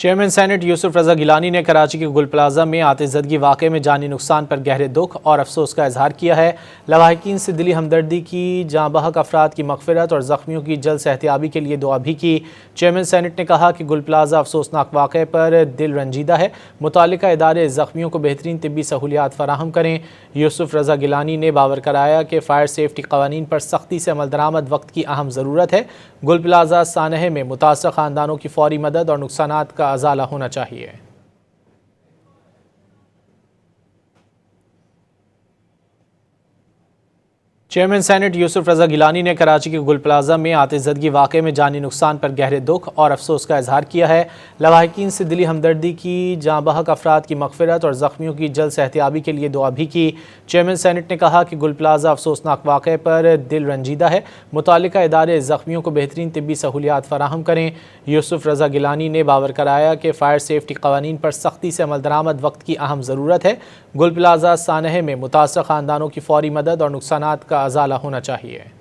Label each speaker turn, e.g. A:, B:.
A: Chairman senate یوسف رضا گیلانی نے کراچی کے گل plaza میں آتش زدگی واقعے میں جانی نقصان پر گہرے دکھ اور افسوس کا اظہار کیا ہے۔ لواحقین سے دلی ہمدردی کی، جاں بحق افراد کی مغفرت اور زخمیوں کی جلد صحتیابی کے لیے دعا بھی کی۔ چیئرمین سینٹ نے کہا کہ گل پلازہ افسوسناک واقعے پر دل رنجیدہ ہے، متعلقہ ادارے زخمیوں کو بہترین طبی سہولیات فراہم کریں۔ یوسف رضا گیلانی نے باور کرایا کہ فائر سیفٹی قوانین پر سختی سے عمل درآمد وقت کی اہم ضرورت ہے۔ گل پلازہ سانحے میں متاثرہ خاندانوں کی فوری مدد اور نقصانات کا ازالہ ہونا چاہیے۔ چیئرمین سینٹ یوسف رضا گیلانی نے کراچی کے گل پلازہ میں آتش زدگی واقعے میں جانی نقصان پر گہرے دکھ اور افسوس کا اظہار کیا ہے۔ لواحقین سے دلی ہمدردی کی، جاں بحق افراد کی مغفرت اور زخمیوں کی جلد صحتیابی کے لیے دعا بھی کی۔ چیئرمین سینٹ نے کہا کہ گل پلازہ افسوسناک واقعے پر دل رنجیدہ ہے، متعلقہ ادارے زخمیوں کو بہترین طبی سہولیات فراہم کریں۔ یوسف رضا گیلانی نے باور کرایا کہ فائر سیفٹی قوانین پر سختی سے عمل درآمد وقت کی اہم ضرورت ہے۔ گل پلازہ سانحے میں متاثرہ خاندانوں کی فوری مدد اور نقصانات کا ازالہ ہونا چاہیے۔